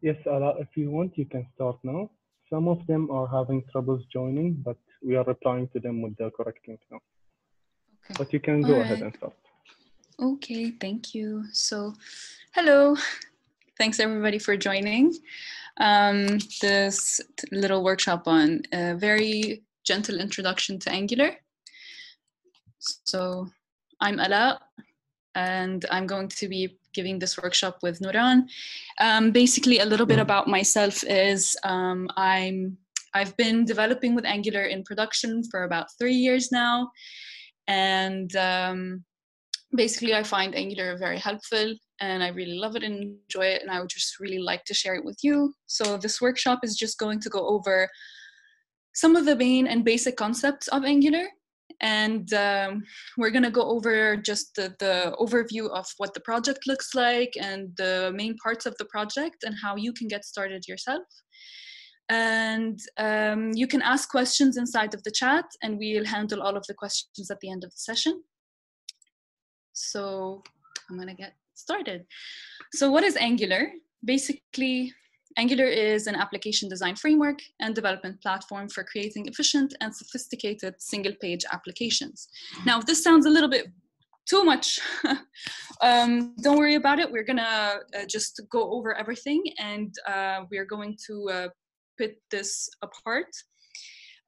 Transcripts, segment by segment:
Yes, Ala, if you want, you can start now. Some of them are having troubles joining, but we are replying to them with the correct link now. Okay. But you can All go ahead right. and start. Okay, thank you. So, hello. Thanks everybody for joining this little workshop on a very gentle introduction to Angular. So, I'm Alaa, and I'm going to be giving this workshop with Nuran. Basically, a little bit about myself is I've been developing with Angular in production for about 3 years now, and basically I find Angular very helpful, and I really love it and enjoy it, and I would just really like to share it with you. So this workshop is just going to go over some of the main and basic concepts of Angular. And we're going to go over just the overview of what the project looks like and the main parts of the project and how you can get started yourself. And you can ask questions inside of the chat, and we'll handle all of the questions at the end of the session. So I'm going to get started. So what is Angular? Basically, Angular is an application design framework and development platform for creating efficient and sophisticated single-page applications. Now, if this sounds a little bit too much, don't worry about it. We're gonna just go over everything, and we're going to put this apart.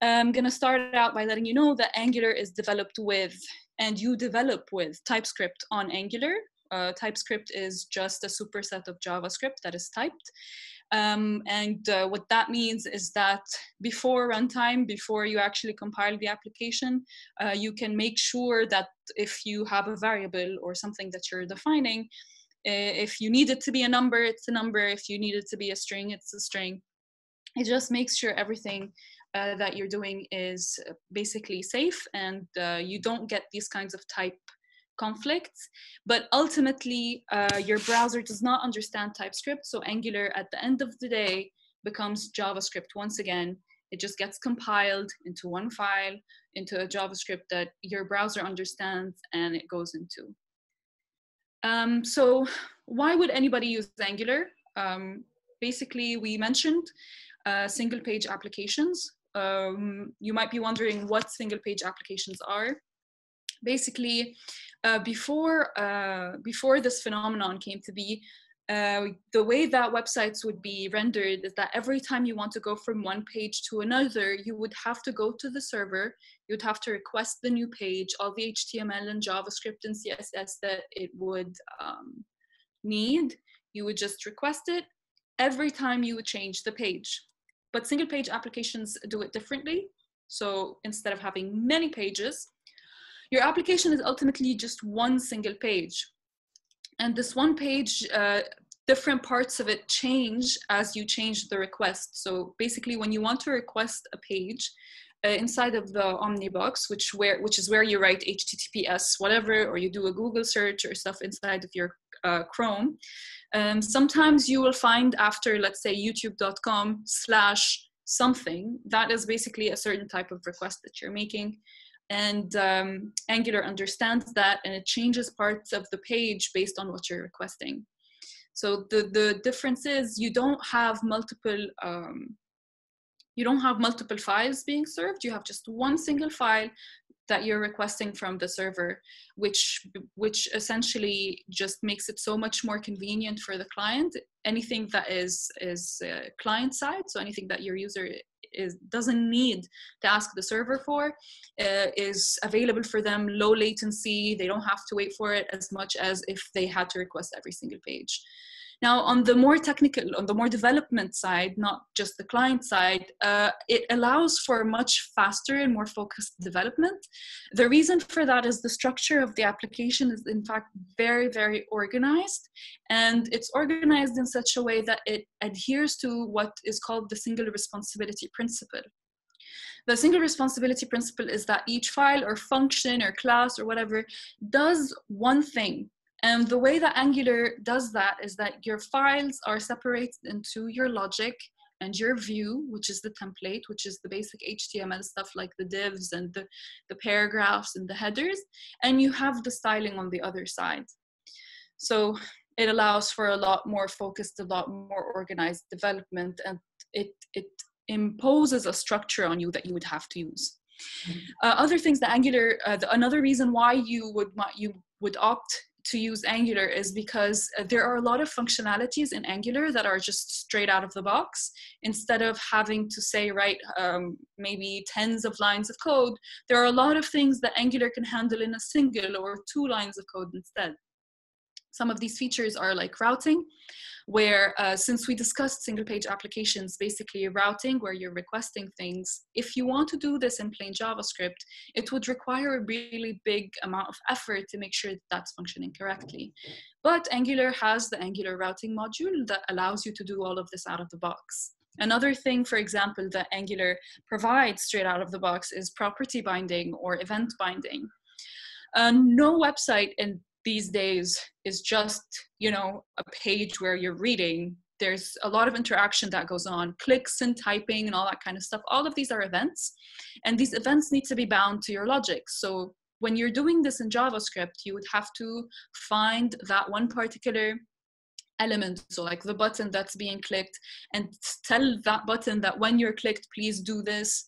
I'm gonna start out by letting you know that Angular is developed with, and you develop with, TypeScript on Angular. TypeScript is just a superset of JavaScript that is typed. What that means is that before runtime, before you actually compile the application, you can make sure that if you have a variable or something that you're defining, if you need it to be a number, it's a number. If you need it to be a string, it's a string. It just makes sure everything that you're doing is basically safe, and you don't get these kinds of type conflicts. But ultimately, your browser does not understand TypeScript, so Angular at the end of the day becomes JavaScript once again. It just gets compiled into one file, into a JavaScript that your browser understands, and it goes into. So why would anybody use Angular? Basically, we mentioned single page applications. You might be wondering what single page applications are. Basically, before this phenomenon came to be, the way that websites would be rendered is that every time you want to go from one page to another, you would have to go to the server, you would have to request the new page, all the HTML and JavaScript and CSS that it would need. You would just request it every time you would change the page. But single page applications do it differently. So instead of having many pages, your application is ultimately just one single page. And this one page, different parts of it change as you change the request. So basically, when you want to request a page inside of the Omnibox, which is where you write HTTPS, whatever, or you do a Google search or stuff inside of your Chrome, sometimes you will find after, let's say, youtube.com/something, that is basically a certain type of request that you're making. And Angular understands that, and it changes parts of the page based on what you're requesting. So the difference is you don't have multiple files being served. You have just one single file that you're requesting from the server, which essentially just makes it so much more convenient for the client. Anything that is client side, so anything that your user doesn't need to ask the server for, is available for them, low latency. They don't have to wait for it as much as if they had to request every single page. Now, on the more technical, on the more development side, not just the client side, it allows for much faster and more focused development. The reason for that is the structure of the application is in fact very, very organized. And it's organized in such a way that it adheres to what is called the single responsibility principle. The single responsibility principle is that each file or function or class or whatever does one thing. And the way that Angular does that is that your files are separated into your logic and your view, which is the template, which is the basic HTML stuff like the divs and the paragraphs and the headers, and you have the styling on the other side. So It allows for a lot more focused, a lot more organized development, and it imposes a structure on you that you would have to use. Other things that Angular, another reason why you would opt to use Angular is because there are a lot of functionalities in Angular that are just straight out of the box. Instead of having to say, write maybe tens of lines of code, there are a lot of things that Angular can handle in a single or 2 lines of code instead. Some of these features are like routing, where since we discussed single page applications, basically routing where you're requesting things, if you want to do this in plain JavaScript, it would require a really big amount of effort to make sure that that's functioning correctly. But Angular has the Angular routing module that allows you to do all of this out of the box. Another thing, for example, that Angular provides straight out of the box is property binding or event binding. No website in these days is just, you know, a page where you're reading. There's a lot of interaction that goes on, clicks and typing and all that kind of stuff. All of these are events, and these events need to be bound to your logic. So when you're doing this in JavaScript, you would have to find that one particular element, so like the button that's being clicked, and tell that button that when you're clicked, please do this.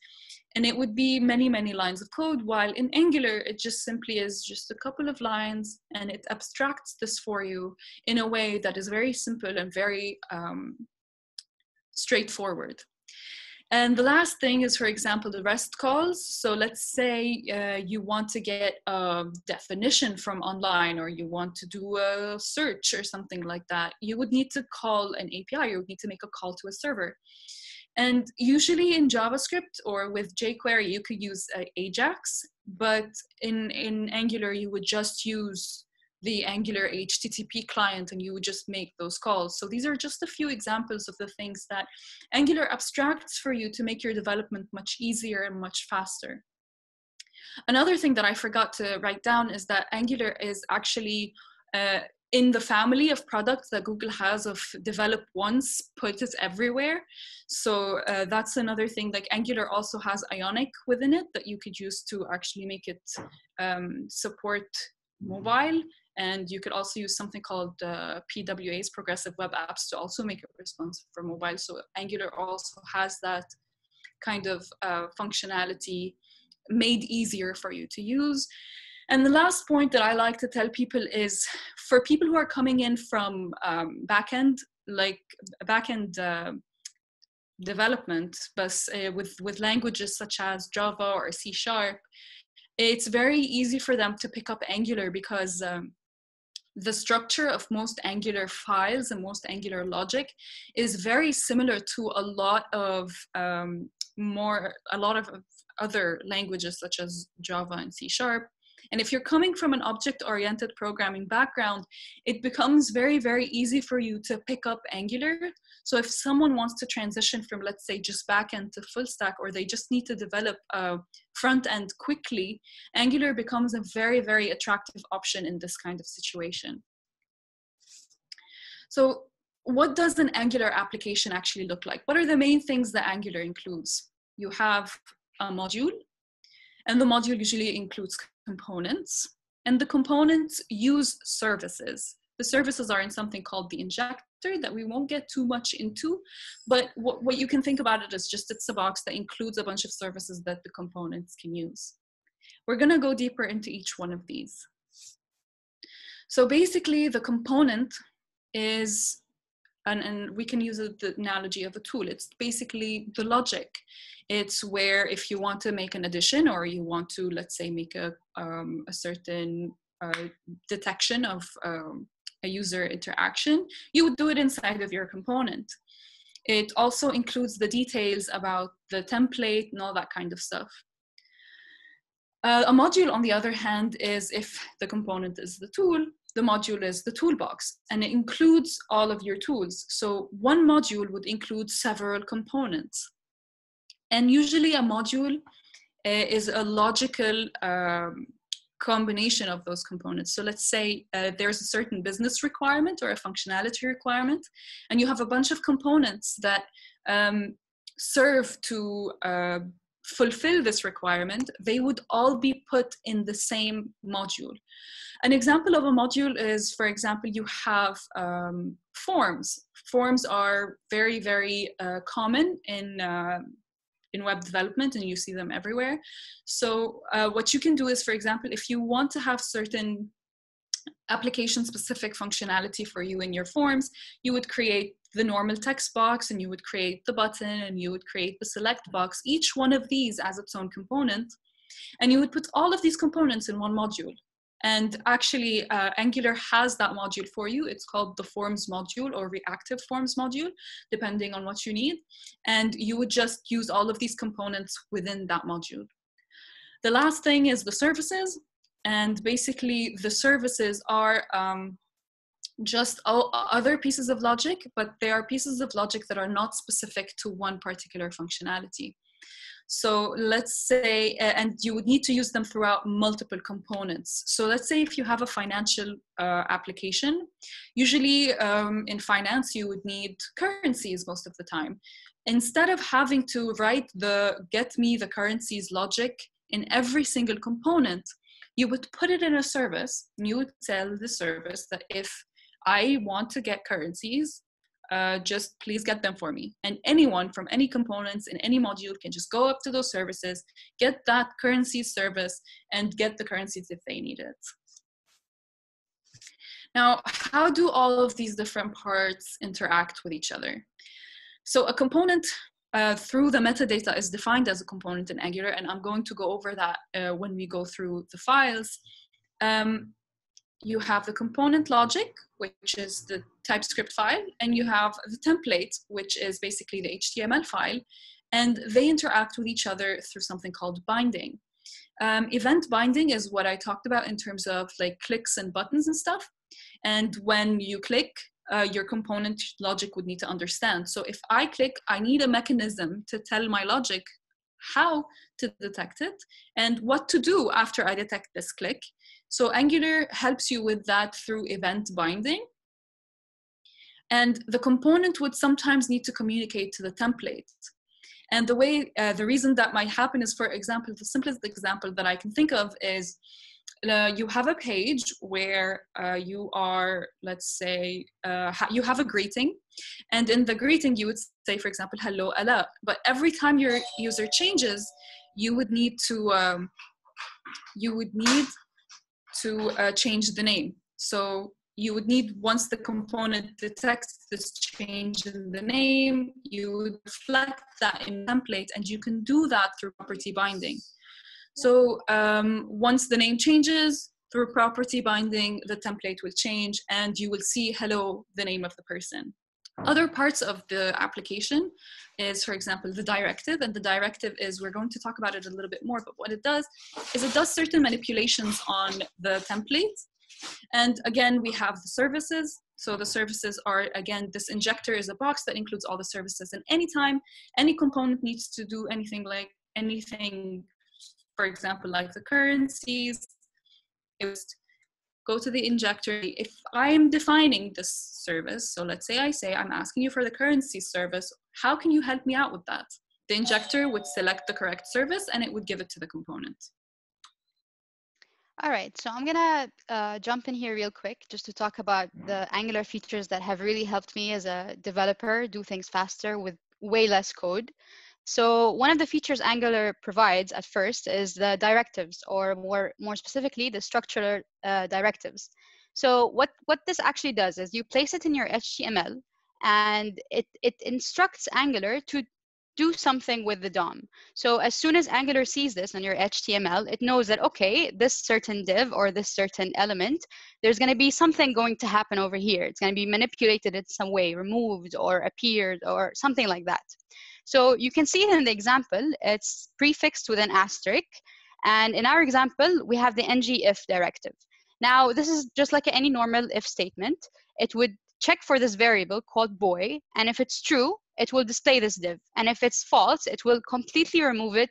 And it would be many, many lines of code, while in Angular, it just simply is just a couple of lines, and it abstracts this for you in a way that is very simple and very straightforward. And the last thing is, for example, the REST calls. So let's say you want to get a definition from online, or you want to do a search or something like that. You would need to call an API, you would need to make a call to a server. And usually in JavaScript or with jQuery, you could use Ajax, but in Angular, you would just use the Angular HTTP client, and you would just make those calls. So these are just a few examples of the things that Angular abstracts for you to make your development much easier and much faster. Another thing that I forgot to write down is that Angular is actually in the family of products that Google has of develop once, put it everywhere. So that's another thing. Like Angular also has Ionic within it that you could use to actually make it support mobile. And you could also use something called PWAs, Progressive Web Apps, to also make it responsive for mobile. So Angular also has that kind of functionality made easier for you to use. And the last point that I like to tell people is, for people who are coming in from backend development, but with languages such as Java or C#, it's very easy for them to pick up Angular because the structure of most Angular files and most Angular logic is very similar to a lot of other languages such as Java and C#. And if you're coming from an object-oriented programming background, it becomes very, very easy for you to pick up Angular. So if someone wants to transition from, let's say, just backend to full stack, or they just need to develop a front end quickly, Angular becomes a very, very attractive option in this kind of situation. So what does an Angular application actually look like? What are the main things that Angular includes? You have a module, and the module usually includes components, and the components use services. The services are in something called the injector that we won't get too much into, but what you can think about it is just it's a box that includes a bunch of services that the components can use. We're gonna go deeper into each one of these. So basically the component is, and we can use the analogy of a tool, it's basically the logic. It's where if you want to make an addition, or you want to, let's say, make a certain detection of a user interaction, you would do it inside of your component. It also includes the details about the template and all that kind of stuff. A module, on the other hand, is if the component is the tool, the module is the toolbox, and it includes all of your tools. So one module would include several components. And usually a module is a logical combination of those components. So let's say there's a certain business requirement or a functionality requirement, and you have a bunch of components that serve to fulfill this requirement, they would all be put in the same module. An example of a module is, for example, you have forms. Forms are very, very common in web development, and you see them everywhere. So what you can do is, for example, if you want to have certain application-specific functionality for you in your forms, you would create the normal text box, and you would create the button, and you would create the select box, each one of these as its own component, and you would put all of these components in one module. And actually, Angular has that module for you. It's called the forms module or reactive forms module, depending on what you need. And you would just use all of these components within that module. The last thing is the services. And basically, the services are just other pieces of logic, but they are pieces of logic that are not specific to one particular functionality. So let's say, and you would need to use them throughout multiple components. So let's say if you have a financial application, usually in finance, you would need currencies most of the time. Instead of having to write the get me the currencies logic in every single component, you would put it in a service, and you would tell the service that if I want to get currencies, just please get them for me. And anyone from any components in any module can just go up to those services, get that currency service, and get the currencies if they need it. Now, how do all of these different parts interact with each other? So a component through the metadata is defined as a component in Angular, and I'm going to go over that when we go through the files. You have the component logic, which is the TypeScript file, and you have the template, which is basically the HTML file, and they interact with each other through something called binding. Event binding is what I talked about in terms of like clicks and buttons and stuff. And when you click, your component logic would need to understand. So if I click, I need a mechanism to tell my logic how to detect it and what to do after I detect this click. So Angular helps you with that through event binding. And the component would sometimes need to communicate to the template. And the way, the reason that might happen is, for example, the simplest example that I can think of is you have a page where you are, let's say, you have a greeting. And in the greeting, you would say, for example, hello, Alaa. But every time your user changes, you would need to change the name. So you would need, once the component detects this change in the name, you would reflect that in template, and you can do that through property binding. So once the name changes, through property binding, the template will change, and you will see, hello, the name of the person. Other parts of the application is, for example, the directive. And the directive is, we're going to talk about it a little bit more, but what it does is it does certain manipulations on the template. And again, we have the services. So the services are, again, this injector is a box that includes all the services. And anytime any component needs to do anything, for example, like the currencies, it was go to the injector. If I'm defining this service, so let's say I'm asking you for the currency service, how can you help me out with that? The injector would select the correct service and it would give it to the component. All right, so I'm gonna jump in here real quick just to talk about the Angular features that have really helped me as a developer do things faster with way less code. So one of the features Angular provides at first is the directives, or more specifically, the structural directives. So what this actually does is you place it in your HTML, and it instructs Angular to do something with the DOM. So as soon as Angular sees this on your HTML, it knows that, okay, this certain div or this certain element, there's going to be something going to happen over here. It's going to be manipulated in some way, removed or appeared or something like that. So you can see it in the example, it's prefixed with an asterisk. And in our example, we have the ngIf directive. Now, this is just like any normal if statement. It would check for this variable called boy. And if it's true, it will display this div. And if it's false, it will completely remove it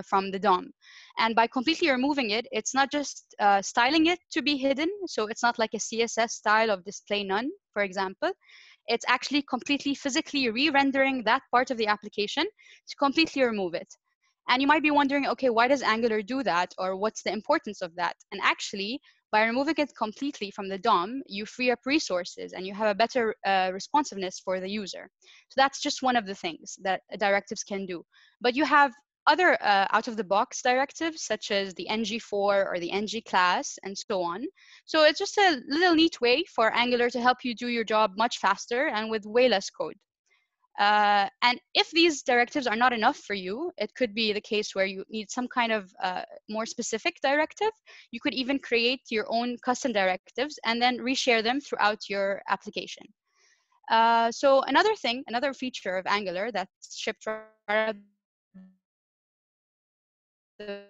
from the DOM. And by completely removing it, it's not just styling it to be hidden. So it's not like a CSS style of display none, for example. It's actually completely physically re-rendering that part of the application to completely remove it. And you might be wondering, okay, why does Angular do that? Or what's the importance of that? And actually, by removing it completely from the DOM, you free up resources and you have a better responsiveness for the user. So that's just one of the things that directives can do. But you have other out-of-the-box directives, such as the ng4 or the ng class, and so on. So it's just a little neat way for Angular to help you do your job much faster and with way less code. And if these directives are not enough for you, it could be the case where you need some kind of more specific directive. You could even create your own custom directives and then reshare them throughout your application. So another feature of Angular that's shipped right out of the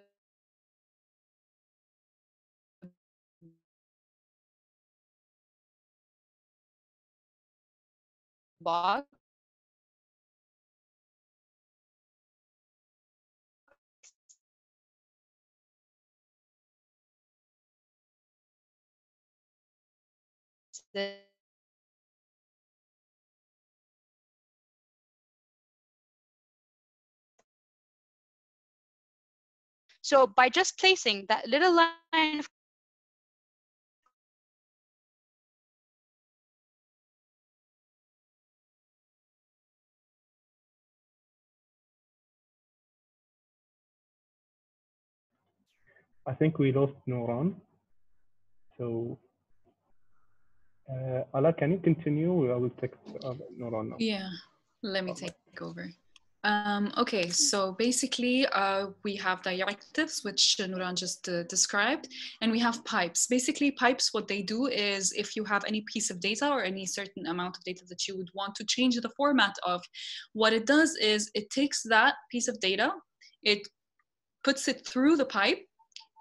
box. So by just placing that little line of I think we lost Nuran. So, Ala, can you continue? I will text Nuran now. Yeah, let me take over. Okay, so basically we have directives, which Nuran just described, and we have pipes. Basically, pipes, what they do is if you have any piece of data or any certain amount of data that you would want to change the format of, what it does is it takes that piece of data, it puts it through the pipe,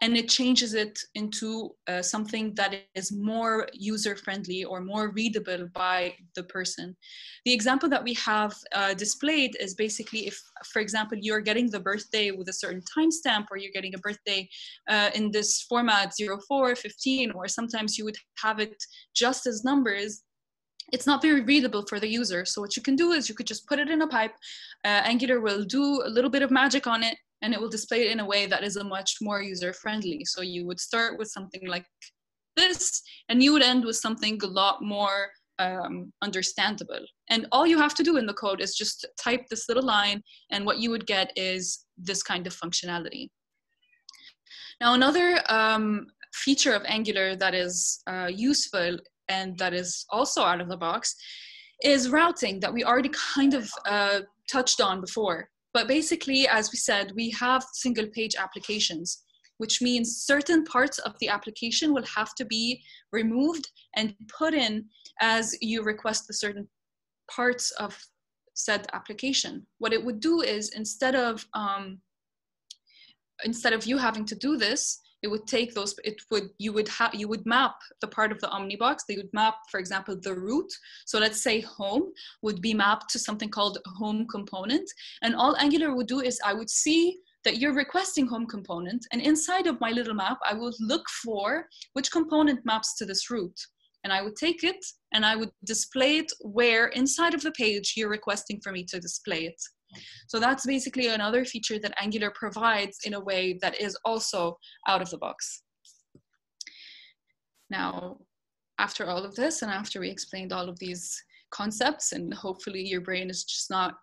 and it changes it into something that is more user-friendly or more readable by the person. The example that we have displayed is basically if, for example, you're getting the birthday with a certain timestamp, or you're getting a birthday in this format 04, 15, or sometimes you would have it just as numbers, it's not very readable for the user. So what you can do is you could just put it in a pipe. Angular will do a little bit of magic on it, and it will display it in a way that is a much more user-friendly. So you would start with something like this, and you would end with something a lot more understandable. And all you have to do in the code is just type this little line, and what you would get is this kind of functionality. Now, another feature of Angular that is useful and that is also out of the box is routing that we already kind of touched on before. But basically, as we said, we have single page applications, which means certain parts of the application will have to be removed and put in as you request the certain parts of said application. What it would do is instead of you having to do this, it would take those, you would map the part of the Omnibox. They would map, for example, the root. So let's say home would be mapped to something called home component. And all Angular would do is I would see that you're requesting home component. And inside of my little map, I would look for which component maps to this root. And I would take it and I would display it where inside of the page you're requesting for me to display it. So that's basically another feature that Angular provides in a way that is also out of the box. Now, after all of this, and after we explained all of these concepts, and hopefully your brain is just not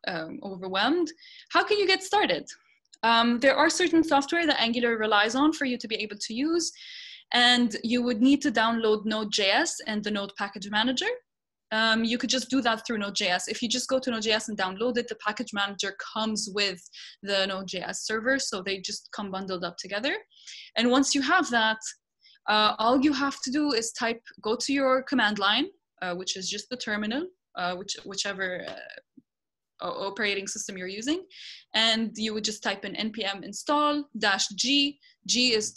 overwhelmed, how can you get started? There are certain software that Angular relies on for you to be able to use, and you would need to download Node.js and the Node Package Manager. You could just do that through Node.js. If you just go to Node.js and download it, the package manager comes with the Node.js server, so they just come bundled up together. And once you have that, all you have to do is go to your command line, which is just the terminal, whichever operating system you're using, and you would just type in npm install -g. G is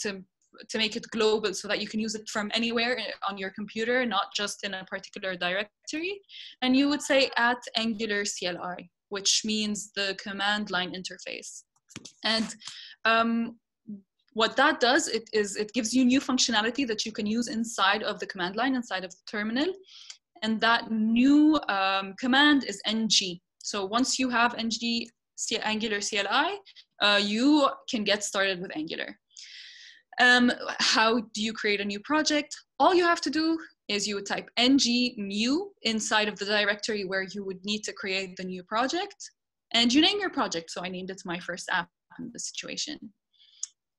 to make it global so that you can use it from anywhere on your computer, not just in a particular directory. And you would say @Angular CLI, which means the command line interface. And what that does, it gives you new functionality that you can use inside of the command line, inside of the terminal. And that new command is ng. So once you have ng Angular CLI, you can get started with Angular. How do you create a new project? All you have to do is you would type ng new inside of the directory where you would need to create the new project, and you name your project. So I named it my first app in this situation.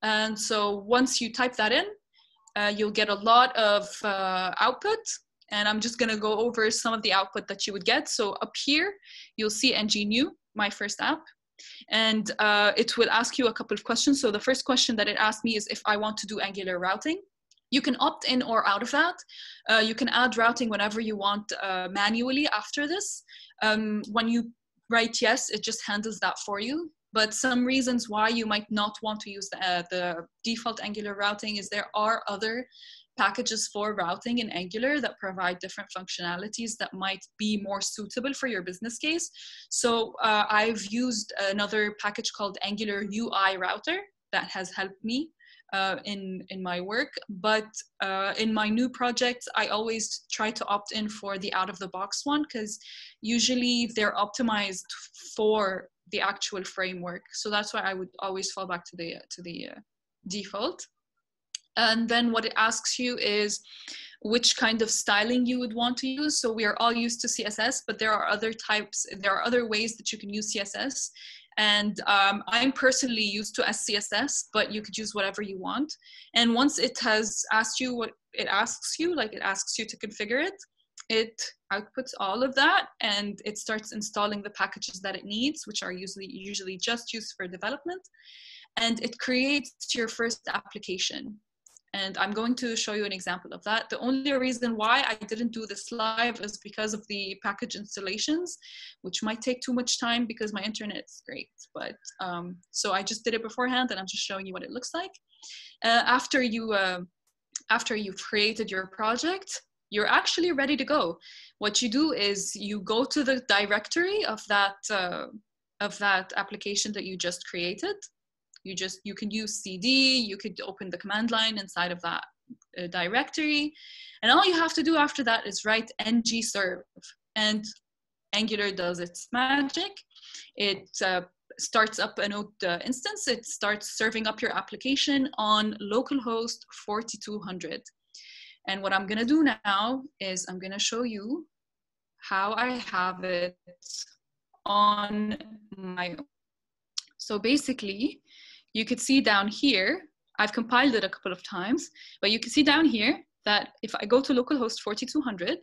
And so once you type that in, you'll get a lot of output, and I'm just gonna go over some of the output that you would get. So up here, you'll see ng new, my first app, and it will ask you a couple of questions. So the first question that it asked me is if I want to do Angular routing. You can opt in or out of that. You can add routing whenever you want manually after this. When you write yes, it just handles that for you. But some reasons why you might not want to use the default Angular routing is there are other packages for routing in Angular that provide different functionalities that might be more suitable for your business case. So I've used another package called Angular UI Router that has helped me in my work, but in my new projects, I always try to opt in for the out-of-the-box one, because usually they're optimized for the actual framework. So that's why I would always fall back to the default. And then what it asks you is which kind of styling you would want to use. So we are all used to CSS, but there are other types, there are other ways that you can use CSS. And I'm personally used to SCSS, but you could use whatever you want. And once it has asked you what it asks you, like it asks you to configure it, it outputs all of that, and it starts installing the packages that it needs, which are usually just used for development. And it creates your first application. And I'm going to show you an example of that. The only reason why I didn't do this live is because of the package installations, which might take too much time because my internet is great. But so I just did it beforehand, and I'm just showing you what it looks like. After you've created your project, you're actually ready to go. What you do is you go to the directory of that application that you just created. You can use CD, you could open the command line inside of that directory. And all you have to do after that is write ng-serve. And Angular does its magic. It starts up a node instance. It starts serving up your application on localhost 4200. And what I'm gonna do now is I'm gonna show you how I have it on my own. So basically, you could see down here, I've compiled it a couple of times, but you can see down here that if I go to localhost 4200,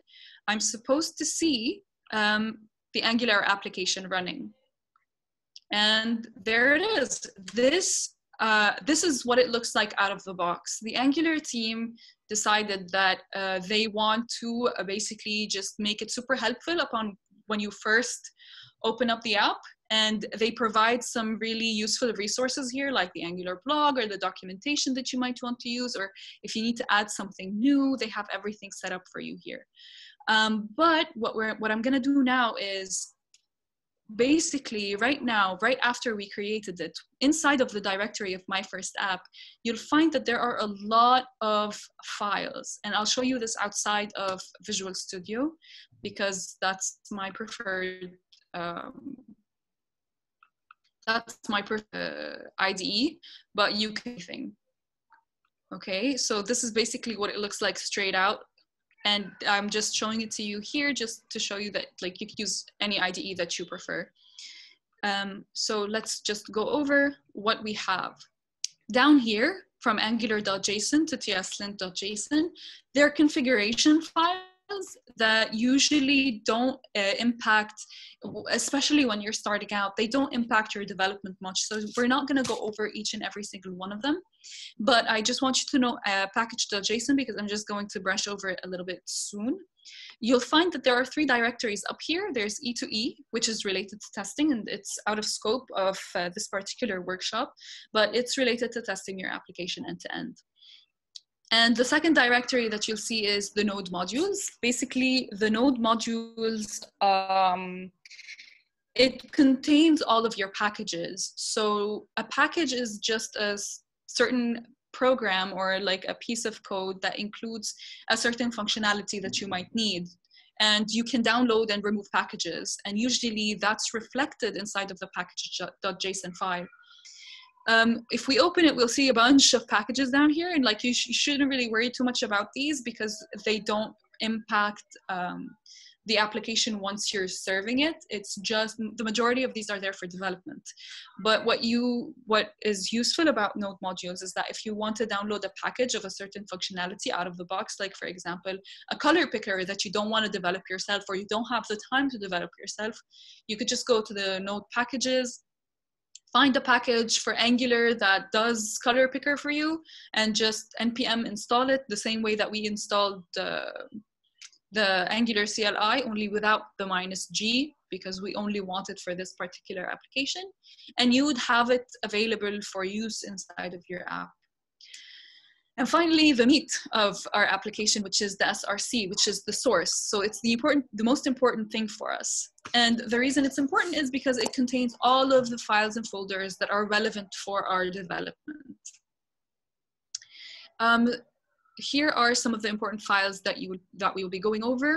I'm supposed to see the Angular application running. And there it is. This is what it looks like out of the box. The Angular team decided that they want to basically just make it super helpful upon when you first open up the app. And they provide some really useful resources here, like the Angular blog or the documentation that you might want to use, or if you need to add something new, they have everything set up for you here. But what I'm gonna do now is basically right now, right after we created it, inside of the directory of my first app, you'll find that there are a lot of files. And I'll show you this outside of Visual Studio because that's my preferred IDE, but you can okay, so this is basically what it looks like straight out, and I'm just showing it to you here just to show you that like you can use any IDE that you prefer. So let's just go over what we have down here. From angular.json to tslint.json, there are configuration files that usually don't impact, especially when you're starting out, they don't impact your development much. So we're not going to go over each and every single one of them, but I just want you to know package.json because I'm just going to brush over it a little bit soon. You'll find that there are 3 directories up here. There's E2E, which is related to testing, and it's out of scope of this particular workshop, but it's related to testing your application end to end. And the second directory that you'll see is the node modules. Basically, the node modules, it contains all of your packages. So a package is just a certain program or like a piece of code that includes a certain functionality that you might need. and you can download and remove packages. And usually that's reflected inside of the package.json file. If we open it, we'll see a bunch of packages down here, and like you shouldn't really worry too much about these because they don't impact the application once you're serving it. It's just the majority of these are there for development. But what is useful about node modules is that if you want to download a package of a certain functionality out of the box, like for example, a color picker that you don't want to develop yourself, or you don't have the time to develop yourself, you could just go to the node packages, find a package for Angular that does color picker for you, and just npm install it the same way that we installed the Angular CLI, only without the -G, because we only want it for this particular application. And you would have it available for use inside of your app. And finally, the meat of our application, which is the SRC, which is the source. So it's the most important thing for us. And the reason it's important is because it contains all of the files and folders that are relevant for our development. Here are some of the important files that we will be going over.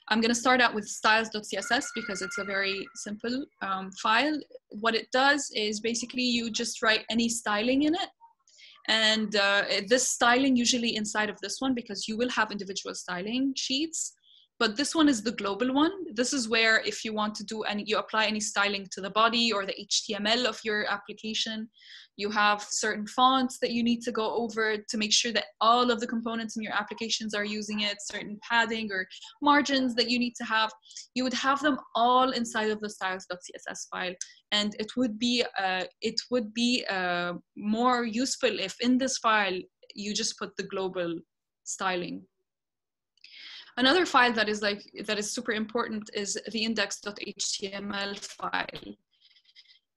I'm going to start out with styles.css because it's a very simple file. What it does is basically you just write any styling in it. And this styling usually inside of this one, because you will have individual styling sheets, but this one is the global one. This is where if you want to do you apply any styling to the body or the HTML of your application, you have certain fonts that you need to go over to make sure that all of the components in your applications are using it, certain padding or margins that you need to have. You would have them all inside of the styles.css file. And it would be more useful if in this file, you just put the global styling. Another file that is super important is the index.html file.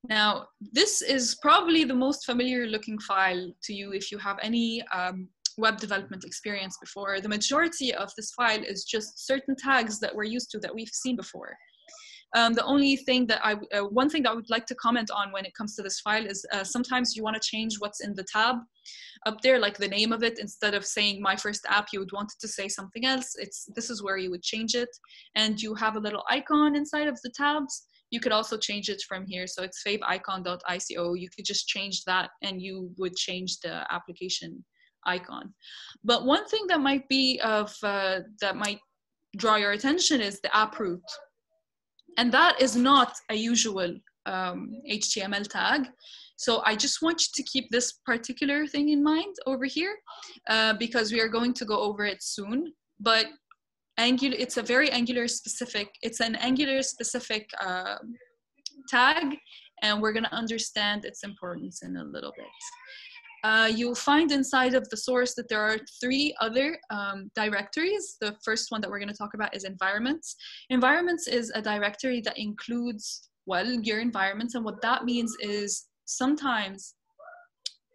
Now, this is probably the most familiar looking file to you if you have any web development experience before. The majority of this file is just certain tags that we're used to, that we've seen before. The only thing that one thing that I would like to comment on when it comes to this file is sometimes you want to change what's in the tab up there, like the name of it. Instead of saying my first app, you would want it to say something else. This is where you would change it. And you have a little icon inside of the tabs. You could also change it from here. So it's faveicon.ico. You could just change that and you would change the application icon. But one thing that might be that might draw your attention is the app root. And that is not a usual HTML tag. So I just want you to keep this particular thing in mind over here because we are going to go over it soon. But Angular, it's an Angular specific tag, and we're going to understand its importance in a little bit. You'll find inside of the source that there are 3 other directories. The first one that we're going to talk about is environments. Environments is a directory that includes, well, your environments. And what that means is sometimes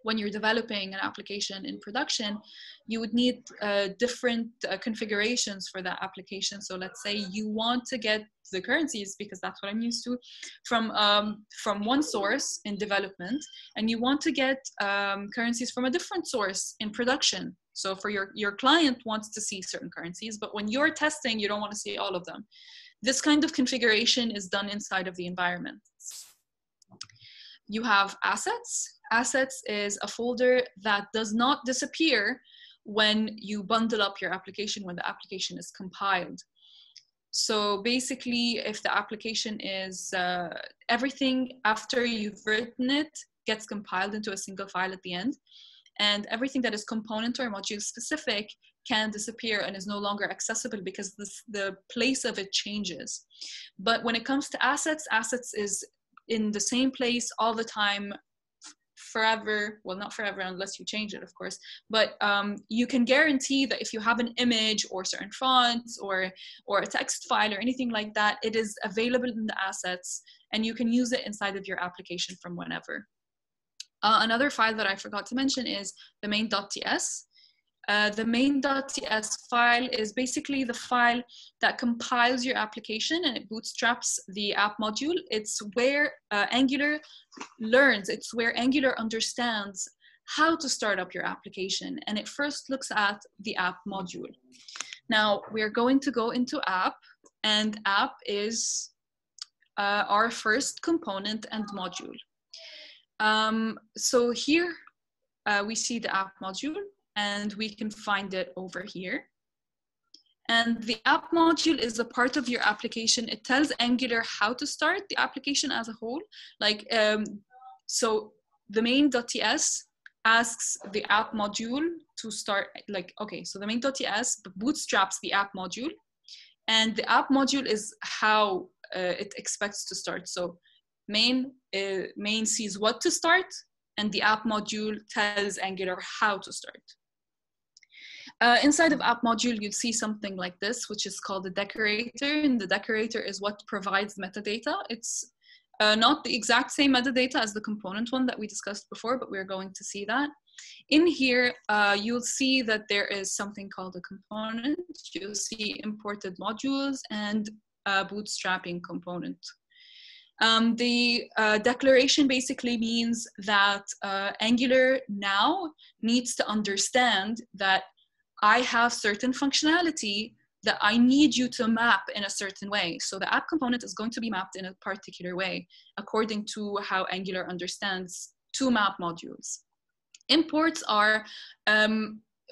when you're developing an application in production, you would need different configurations for that application. So let's say you want to get the currencies, because that's what I'm used to, from one source in development, and you want to get currencies from a different source in production. So for your client wants to see certain currencies, but when you're testing, you don't want to see all of them. This kind of configuration is done inside of the environment. You have assets. Assets is a folder that does not disappear when you bundle up your application, when the application is compiled. So basically, if the application is, everything after you've written it gets compiled into a single file at the end, and everything that is component or module specific can disappear and is no longer accessible because the place of it changes. But when it comes to assets, assets is in the same place all the time, forever. Well, not forever unless you change it, of course, but you can guarantee that if you have an image or certain fonts or a text file or anything like that, it is available in the assets and you can use it inside of your application from whenever. Another file that I forgot to mention is the main.ts. The main.ts file is basically the file that compiles your application and it bootstraps the app module. It's where Angular learns, it's where Angular understands how to start up your application. And it first looks at the app module. Now we're going to go into app, and app is our first component and module. So here we see the app module, and we can find it over here. And the app module is a part of your application. It tells Angular how to start the application as a whole. Like, so the main.ts asks the app module to start, like, okay, so the main.ts bootstraps the app module, and the app module is how it expects to start. So main sees what to start, and the app module tells Angular how to start. Inside of app module, you'll see something like this, which is called the decorator. And the decorator is what provides metadata. It's not the exact same metadata as the component one that we discussed before, but we're going to see that. In here, you'll see that there is something called a component. You'll see imported modules and a bootstrapping component. The declaration basically means that Angular now needs to understand that I have certain functionality that I need you to map in a certain way. So the app component is going to be mapped in a particular way according to how Angular understands to map modules. Imports are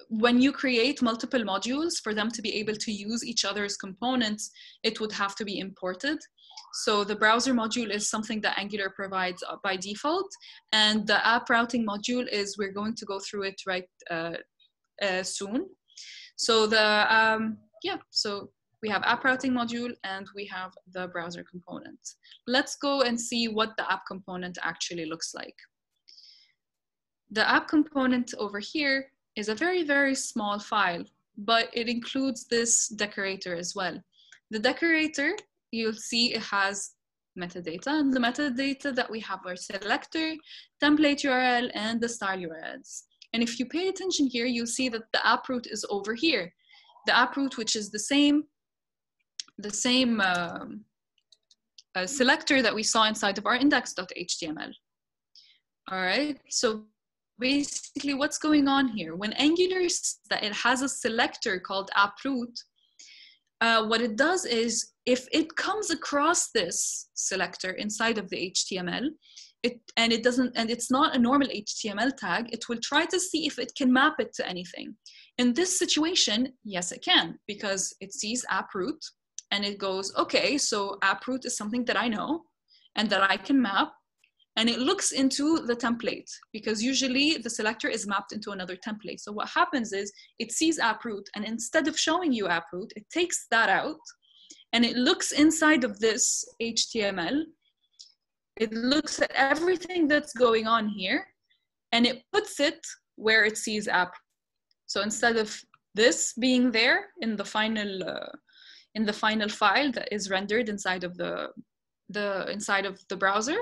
when you create multiple modules, for them to be able to use each other's components, it would have to be imported. So the browser module is something that Angular provides by default, and the app routing module is, we're going to go through it right soon. So the so we have app routing module and we have the browser component. Let's go and see what the app component actually looks like. The app component over here is a very, very small file, but it includes this decorator as well. The decorator, you'll see it has metadata, and the metadata that we have are selector, template URL, and the style URLs. And if you pay attention here, you'll see that the app root is over here. The app root, which is the same selector that we saw inside of our index.html. All right, so basically what's going on here, when Angular says that it has a selector called app root, what it does is, if it comes across this selector inside of the HTML, and it's not a normal HTML tag, it will try to see if it can map it to anything. In this situation, yes, it can, because it sees app root and it goes, okay, so app root is something that I know and that I can map. And it looks into the template, because usually the selector is mapped into another template. So what happens is it sees app root, and instead of showing you app root, it takes that out and it looks inside of this HTML. It looks at everything that's going on here and it puts it where it sees app. So instead of this being there in the final file that is rendered inside of the browser,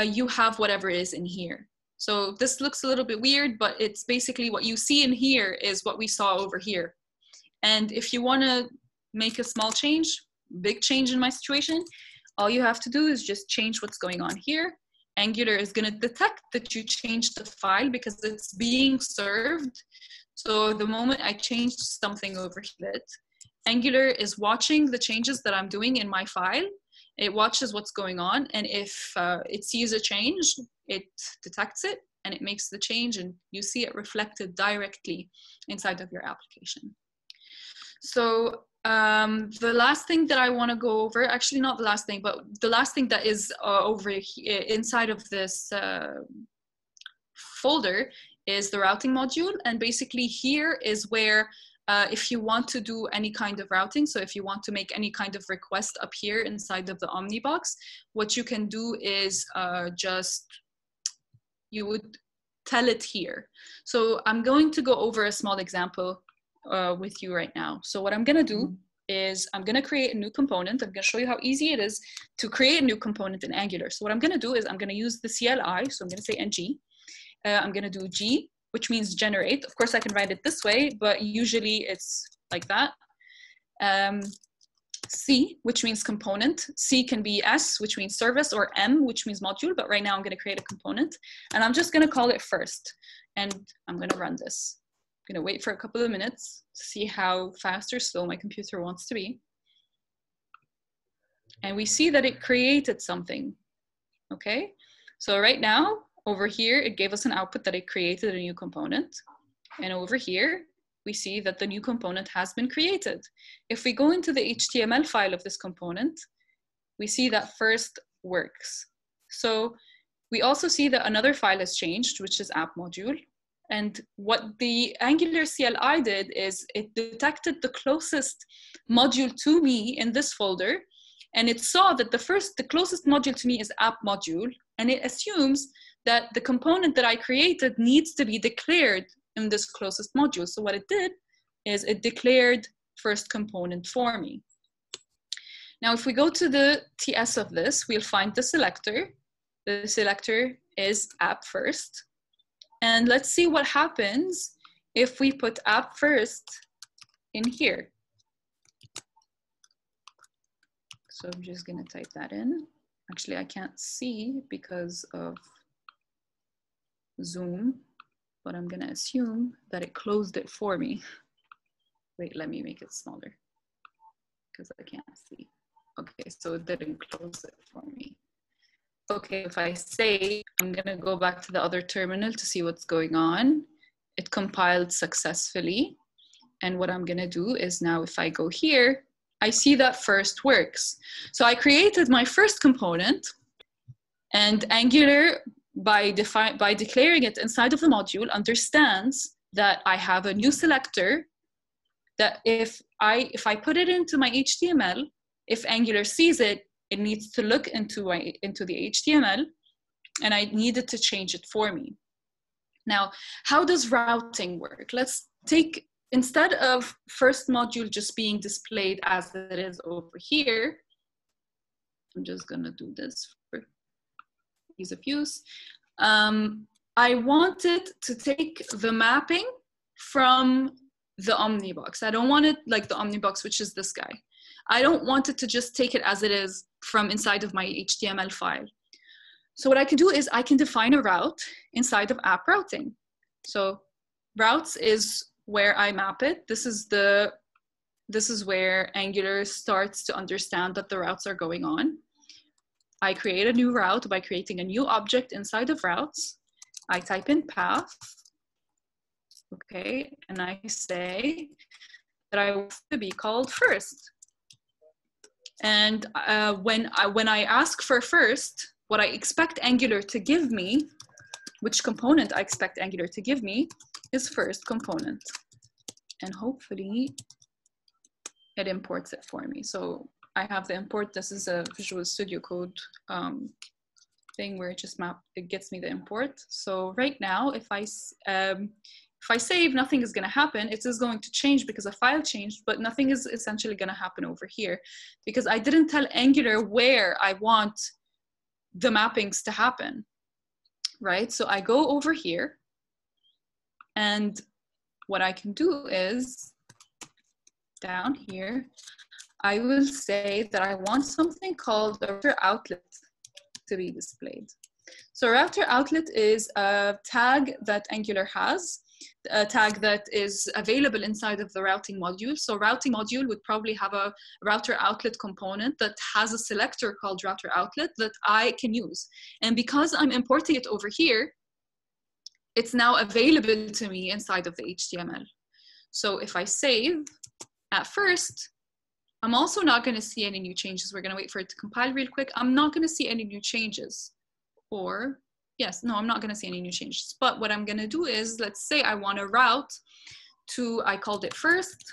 you have whatever is in here. So this looks a little bit weird, but it's basically what you see in here is what we saw over here. And if you want to make a small change, big change in my situation, all you have to do is just change what's going on here. Angular is going to detect that you changed the file because it's being served. So the moment I changed something over here, Angular is watching the changes that I'm doing in my file. It watches what's going on, and if it sees a change, it detects it and it makes the change, and you see it reflected directly inside of your application. So the last thing that I want to go over, actually not the last thing, but the last thing that is over here inside of this folder is the routing module. And basically here is where if you want to do any kind of routing, so if you want to make any kind of request up here inside of the Omnibox, what you can do is you would tell it here. So I'm going to go over a small example with you right now. So what I'm going to do is I'm going to create a new component. I'm going to show you how easy it is to create a new component in Angular. So what I'm going to do is I'm going to use the CLI. So I'm going to say ng. I'm going to do G, which means generate. Of course, I can write it this way, but usually it's like that. C, which means component. C can be S, which means service, or M, which means module. But right now I'm going to create a component, and I'm just going to call it first. And I'm going to run this. I'm gonna wait for a couple of minutes to see how fast or slow my computer wants to be. And we see that it created something, okay? So right now, over here, it gave us an output that it created a new component. And over here, we see that the new component has been created. If we go into the HTML file of this component, we see that first works. So we also see that another file has changed, which is app module. And what the Angular CLI did is it detected the closest module to me in this folder. And it saw that the closest module to me is app module. And it assumes that the component that I created needs to be declared in this closest module. So what it did is it declared first component for me. Now, if we go to the TS of this, we'll find the selector. The selector is AppFirst. And let's see what happens if we put AppFirst in here. So I'm just gonna type that in. Actually, I can't see because of Zoom, but I'm gonna assume that it closed it for me. Wait, let me make it smaller because I can't see. Okay, so it didn't close it for me. Okay, if I say, I'm gonna go back to the other terminal to see what's going on. It compiled successfully. And what I'm gonna do is now if I go here, I see that first works. So I created my first component, and Angular, by declaring it inside of the module, understands that I have a new selector, that if I put it into my HTML, if Angular sees it, it needs to look into the HTML, and I needed to change it for me. Now, how does routing work? Let's take, instead of first module just being displayed as it is over here, I'm just gonna do this for ease of use. I wanted to take the mapping from the omnibox. I don't want it like the omnibox, which is this guy. I don't want it to just take it as it is from inside of my HTML file. So what I can do is I can define a route inside of app routing. So routes is where I map it. This is where Angular starts to understand that the routes are going on. I create a new route by creating a new object inside of routes. I type in path, okay, and I say that I want to be called first. And when I ask for first, what I expect Angular to give me, which component I expect Angular to give me, is first component. And hopefully it imports it for me. So I have the import. This is a Visual Studio Code thing where it gets me the import. So right now, if I save, nothing is going to happen. It is going to change because a file changed, but nothing is essentially going to happen over here because I didn't tell Angular where I want the mappings to happen, right? So I go over here, and what I can do is down here, I will say that I want something called a router outlet to be displayed. So router outlet is a tag that Angular has, a tag that is available inside of the routing module. So routing module would probably have a router outlet component that has a selector called router outlet that I can use. And because I'm importing it over here, it's now available to me inside of the HTML. So if I save at first, I'm also not going to see any new changes. We're going to wait for it to compile real quick. I'm not going to see any new changes. Or, yes, no, I'm not going to see any new changes. But what I'm going to do is, let's say I want to route to, I called it first.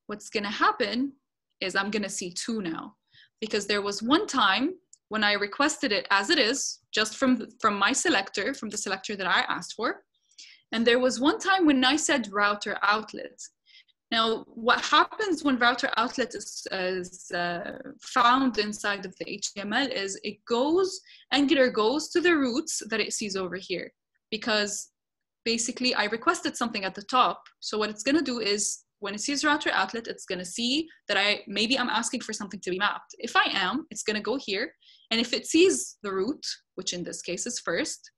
What's going to happen is I'm going to see two now. Because there was one time when I requested it as it is, just from my selector, from the selector that I asked for. And there was one time when I said router outlet. Now, what happens when router outlet is found inside of the HTML is Angular goes to the roots that it sees over here, because basically I requested something at the top. So what it's gonna do is when it sees router outlet, it's gonna see that maybe I'm asking for something to be mapped. If I am, it's gonna go here. And if it sees the root, which in this case is first,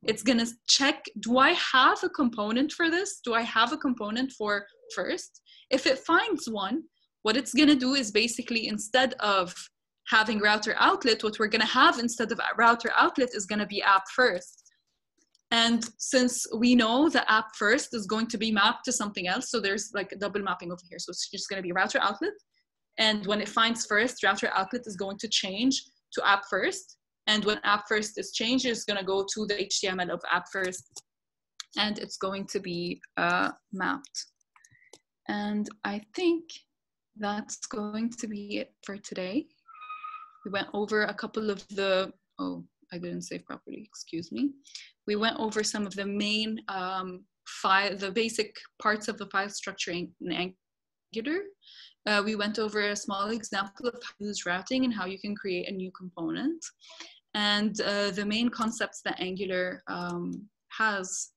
it's gonna check, do I have a component for this? Do I have a component for first? If it finds one, what it's gonna do is basically, instead of having router outlet, what we're gonna have instead of router outlet is gonna be AppFirst. And since we know the AppFirst is going to be mapped to something else, so there's like a double mapping over here. So it's just gonna be router outlet. And when it finds first, router outlet is going to change to AppFirst. And when AppFirst is changed, it's gonna go to the HTML of AppFirst, and it's going to be mapped. And I think that's going to be it for today. We went over a couple of the, oh, I didn't save properly, excuse me. We went over some of the main the basic parts of the file structure in Angular. We went over a small example of how to use routing and how you can create a new component. And the main concepts that Angular has.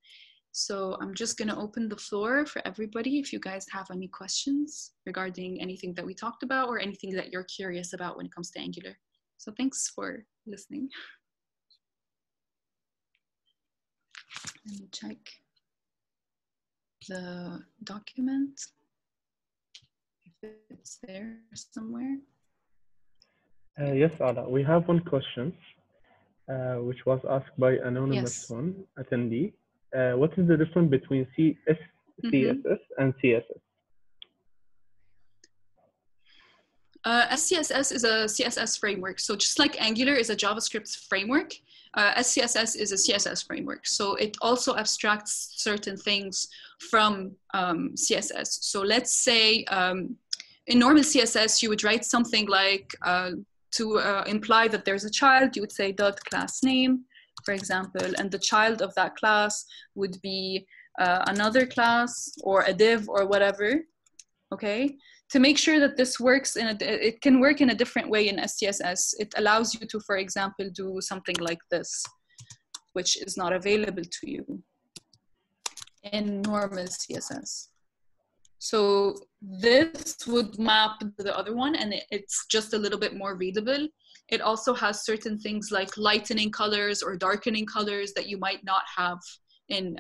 So I'm just gonna open the floor for everybody if you guys have any questions regarding anything that we talked about or anything that you're curious about when it comes to Angular. So thanks for listening. Let me check the document, if it's there somewhere. Yes, Alaa, we have one question, which was asked by anonymous one attendee. What is the difference between CSS and CSS? SCSS is a CSS framework. So just like Angular is a JavaScript framework, SCSS is a CSS framework. So it also abstracts certain things from CSS. So let's say in normal CSS, you would write something like to imply that there's a child, you would say dot class name, for example, and the child of that class would be another class or a div or whatever, okay? To make sure that this works it can work in a different way in SCSS. It allows you to, for example, do something like this, which is not available to you in normal CSS. So this would map to the other one, and it's just a little bit more readable. It also has certain things like lightening colors or darkening colors that you might not have in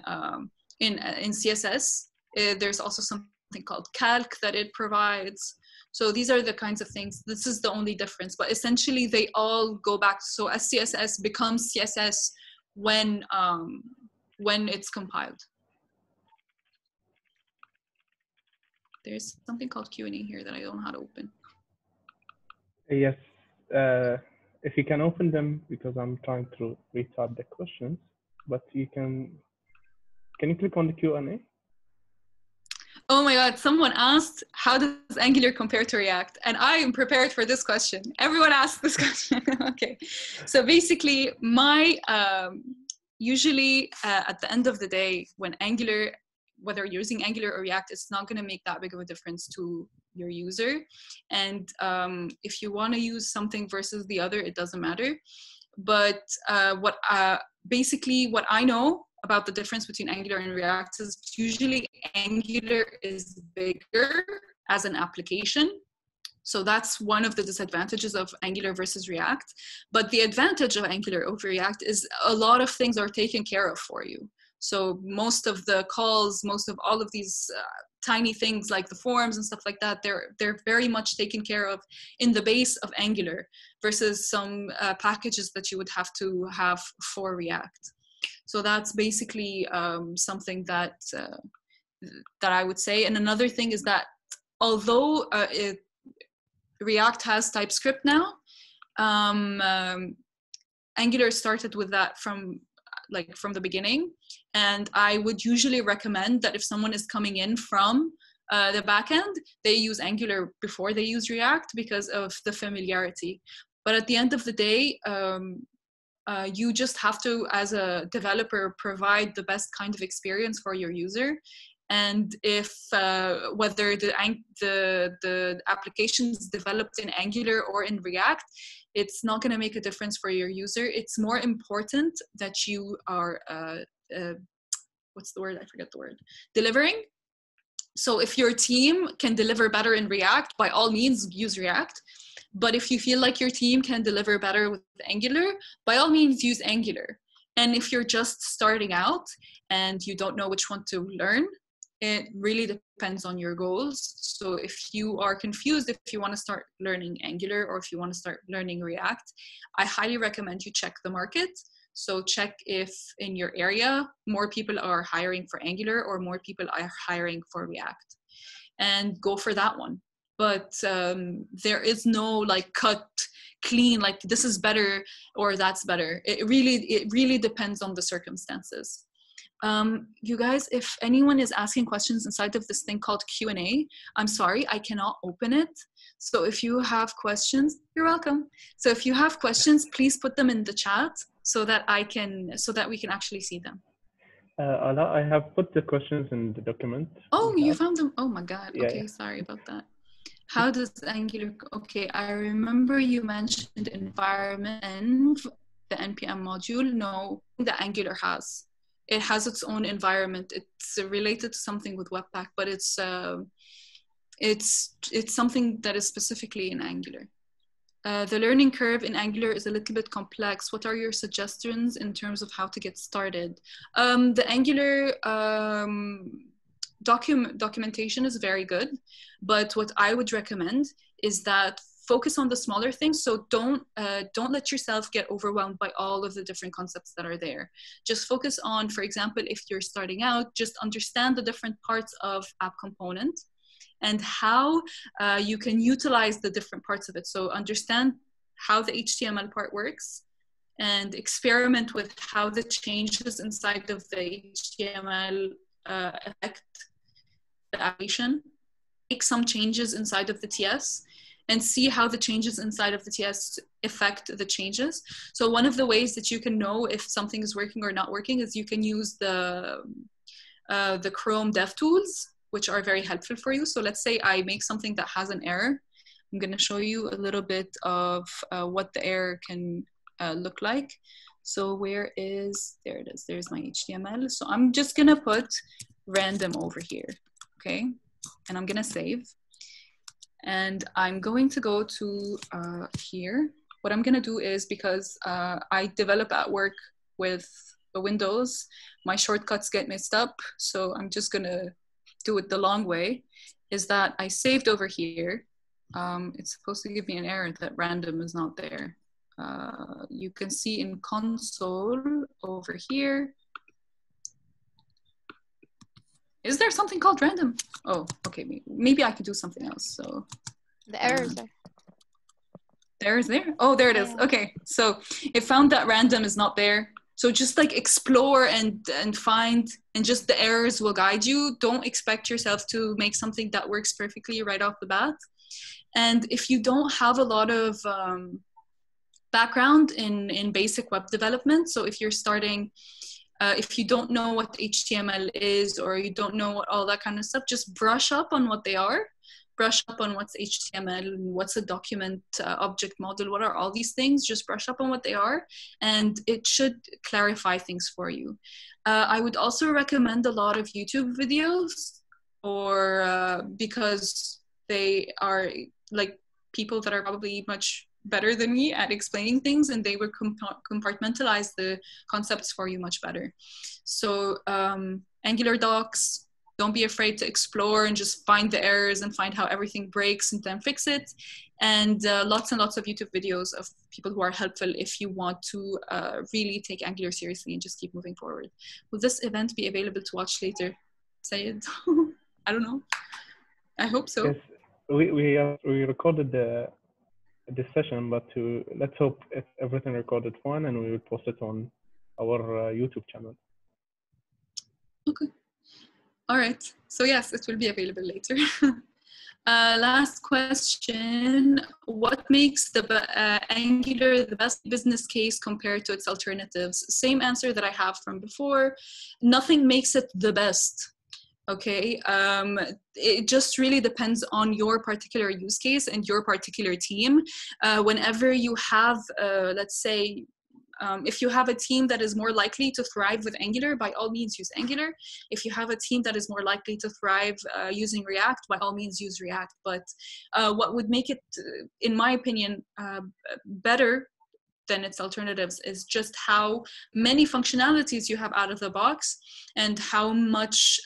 CSS. There's also something called calc that it provides. So these are the kinds of things. This is the only difference, but essentially they all go back. So SCSS becomes CSS when it's compiled. There's something called Q&A here that I don't know how to open. Yes, if you can open them, because I'm trying to retype the questions, but you can you click on the Q&A? Oh my God, someone asked, how does Angular compare to React? And I am prepared for this question. Everyone asked this question. Okay, so basically usually at the end of the day, when Angular, whether you're using Angular or React, it's not gonna make that big of a difference to your user. And if you wanna use something versus the other, it doesn't matter. But basically what I know about the difference between Angular and React is usually Angular is bigger as an application. So that's one of the disadvantages of Angular versus React. But the advantage of Angular over React is a lot of things are taken care of for you. So most of the calls, most of all of these tiny things like the forms and stuff like that, they're very much taken care of in the base of Angular versus some packages that you would have to have for React. So that's basically something that I would say. And another thing is that although React has TypeScript now, Angular started with that from the beginning. And I would usually recommend that if someone is coming in from the backend, they use Angular before they use React because of the familiarity. But at the end of the day, you just have to, as a developer, provide the best kind of experience for your user. And if whether the application is developed in Angular or in React, it's not going to make a difference for your user. It's more important that you are what's the word? I forget the word. Delivering. So if your team can deliver better in React, by all means use React. But if you feel like your team can deliver better with Angular, by all means use Angular. And if you're just starting out and you don't know which one to learn, it really depends on your goals. So if you are confused, if you want to start learning Angular or if you want to start learning React, I highly recommend you check the market. So check if in your area more people are hiring for Angular or more people are hiring for React, and go for that one. But there is no like cut clean, like this is better or that's better. It really depends on the circumstances. You guys, if anyone is asking questions inside of this thing called Q&A, I'm sorry, I cannot open it. So if you have questions, you're welcome. So if you have questions, please put them in the chat so that we can actually see them. Alaa, I have put the questions in the document. Oh, you found them? Oh my God. Yeah, okay, yeah. Sorry about that. How does Angular, okay, I remember you mentioned environment, the NPM module. No, the Angular has. It has its own environment. It's related to something with Webpack, but it's something that is specifically in Angular. The learning curve in Angular is a little bit complex. What are your suggestions in terms of how to get started? The Angular documentation is very good, but what I would recommend is that focus on the smaller things. So don't let yourself get overwhelmed by all of the different concepts that are there. Just focus on, for example, if you're starting out, just understand the different parts of app component and how you can utilize the different parts of it. So understand how the HTML part works and experiment with how the changes inside of the HTML affect the application. Make some changes inside of the TS and see how the changes inside of the TS affect the changes. So one of the ways that you can know if something is working or not working is you can use the Chrome DevTools, which are very helpful for you. So let's say I make something that has an error. I'm going to show you a little bit of what the error can look like. So there it is, there's my HTML. So I'm just going to put random over here, okay? And I'm going to save. And I'm going to go to here. What I'm going to do is, because I develop at work with the Windows, my shortcuts get messed up. So I'm just going to do it the long way, is that I saved over here. It's supposed to give me an error that random is not there. You can see in console over here. Is there something called random? Oh, okay, maybe I could do something else. So the error is there. The error is there? Oh, there it is. Okay, so it found that random is not there. So just like explore and find, and just the errors will guide you. Don't expect yourself to make something that works perfectly right off the bat. And if you don't have a lot of background in basic web development, so if you're starting, if you don't know what HTML is or you don't know what all that kind of stuff, just brush up on what they are. Brush up on what's HTML, what's a document object model, what are all these things. Just brush up on what they are, and it should clarify things for you. I would also recommend a lot of YouTube videos, or because they are like people that are probably much better than me at explaining things, and they would compartmentalize the concepts for you much better. So Angular docs, don't be afraid to explore and just find the errors and find how everything breaks and then fix it. And lots of YouTube videos of people who are helpful if you want to really take Angular seriously and just keep moving forward. Will this event be available to watch later? Sayed? I don't know. I hope so. Yes, we recorded this session, but let's hope if everything recorded fine, and we will post it on our YouTube channel. Okay. All right. So yes, it will be available later. Last question. What makes the Angular the best business case compared to its alternatives? Same answer that I have from before. Nothing makes it the best. Okay. It just really depends on your particular use case and your particular team. Whenever you have, let's say, if you have a team that is more likely to thrive with Angular, by all means use Angular. If you have a team that is more likely to thrive using React, by all means use React. But what would make it, in my opinion, better than its alternatives is just how many functionalities you have out of the box, and how much,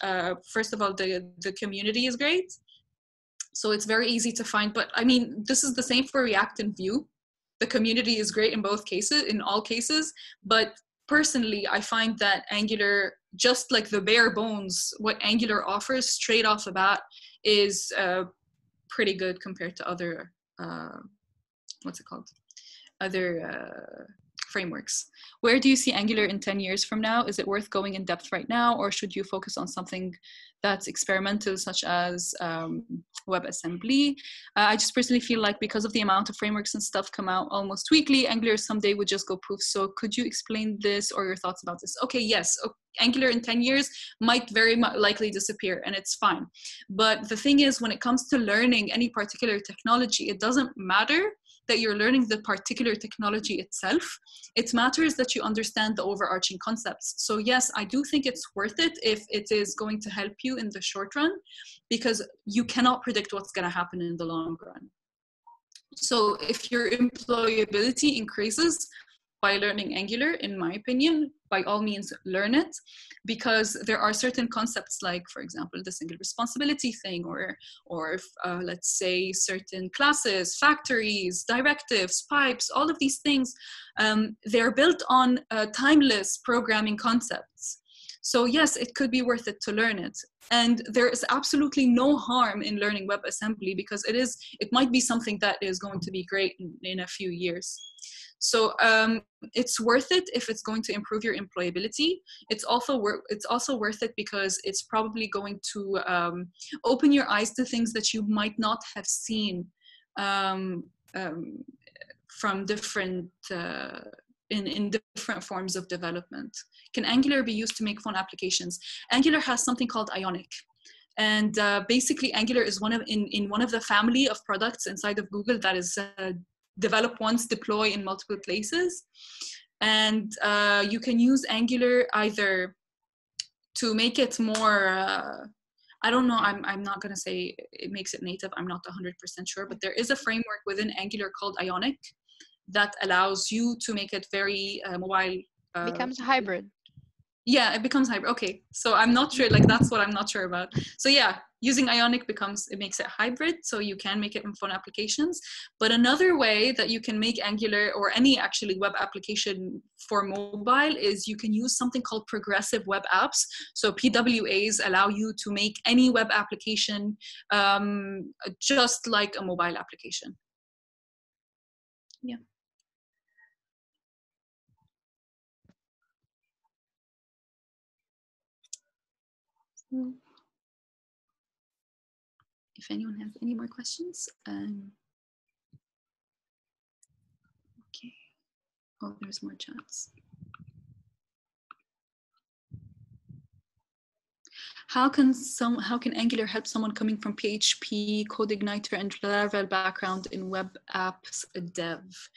first of all, the community is great. So it's very easy to find, but I mean, this is the same for React and Vue. The community is great in both cases, in all cases, but personally, I find that Angular, just like the bare bones, what Angular offers straight off the bat is pretty good compared to other, what's it called? Other frameworks. Where do you see Angular in 10 years from now? Is it worth going in depth right now, or should you focus on something that's experimental, such as WebAssembly? I just personally feel like because of the amount of frameworks and stuff come out almost weekly, Angular someday would just go poof. So could you explain this or your thoughts about this? Okay, yes. Angular in 10 years might very likely disappear, and it's fine. But the thing is, when it comes to learning any particular technology, it doesn't matter that you're learning the particular technology itself. It matters that you understand the overarching concepts. So yes, I do think it's worth it if it is going to help you in the short run, because you cannot predict what's going to happen in the long run. So if your employability increases by learning Angular, in my opinion, by all means learn it, because there are certain concepts like, for example, the single responsibility thing, or let's say certain classes, factories, directives, pipes, all of these things, they're built on timeless programming concepts. So yes, it could be worth it to learn it. And there is absolutely no harm in learning WebAssembly, because it might be something that is going to be great in a few years. So it's worth it if it's going to improve your employability. It's also worth it because it's probably going to open your eyes to things that you might not have seen from different in different forms of development. Can Angular be used to make phone applications? Angular has something called Ionic. And basically, Angular is in one of the family of products inside of Google that is develop once, deploy in multiple places. And you can use Angular either to make it more, I don't know, I'm not going to say it makes it native. I'm not 100% sure, but there is a framework within Angular called Ionic that allows you to make it very mobile. Becomes hybrid. Yeah, it becomes hybrid. Okay, so I'm not sure, like that's what I'm not sure about. So yeah, using Ionic makes it hybrid, so you can make it in phone applications. But another way that you can make Angular, or any actually web application for mobile, is you can use something called progressive web apps. So PWAs allow you to make any web application just like a mobile application. Yeah. If anyone has any more questions, okay. Oh, there's more chats. How can Angular help someone coming from PHP, CodeIgniter, and Laravel background in web apps dev?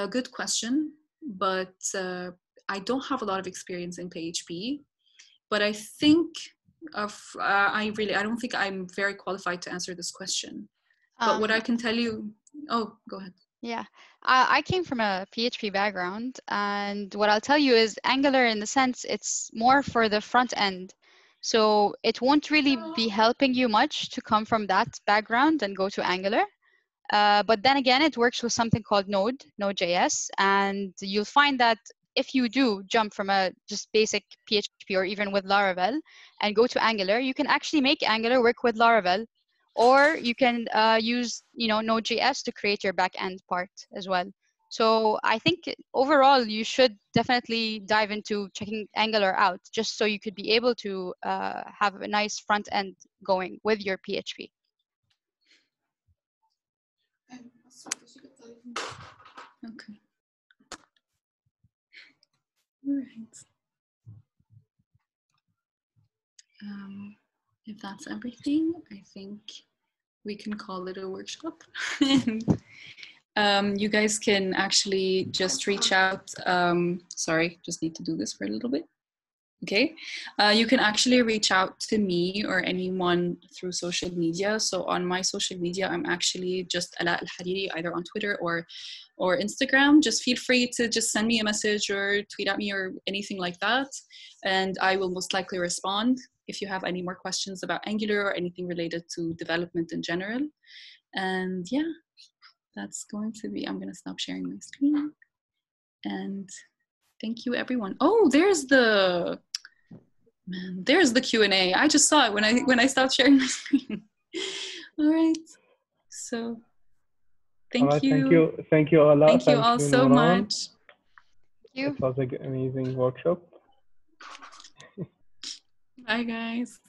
Good question, but I don't have a lot of experience in PHP, but I think I don't think I'm very qualified to answer this question. But what I can tell you, oh, go ahead. Yeah, I came from a PHP background, and what I'll tell you is Angular, in the sense, it's more for the front end. So it won't really be helping you much to come from that background and go to Angular. But then again, it works with something called Node.js, and you'll find that if you do jump from a just basic PHP or even with Laravel and go to Angular, you can actually make Angular work with Laravel, or you can use Node.js to create your backend part as well. So I think overall you should definitely dive into checking Angular out, just so you could be able to have a nice front end going with your PHP. Okay. All right. If that's everything, I think we can call it a workshop. You guys can actually just reach out. Sorry, just need to do this for a little bit. Okay, you can actually reach out to me or anyone through social media. So on my social media, I'm actually just Alaa El-Hariri, either on Twitter or Instagram. Just feel free to just send me a message or tweet at me or anything like that, and I will most likely respond if you have any more questions about Angular or anything related to development in general. And yeah, that's going to be, I'm going to stop sharing my screen. And thank you, everyone. Oh, there's the Q&A. I just saw it when I stopped sharing my screen. All right. So thank you. Thank you, Alaa. Thank you all so Nouran. much. Thank you. It was an amazing workshop. Bye, guys.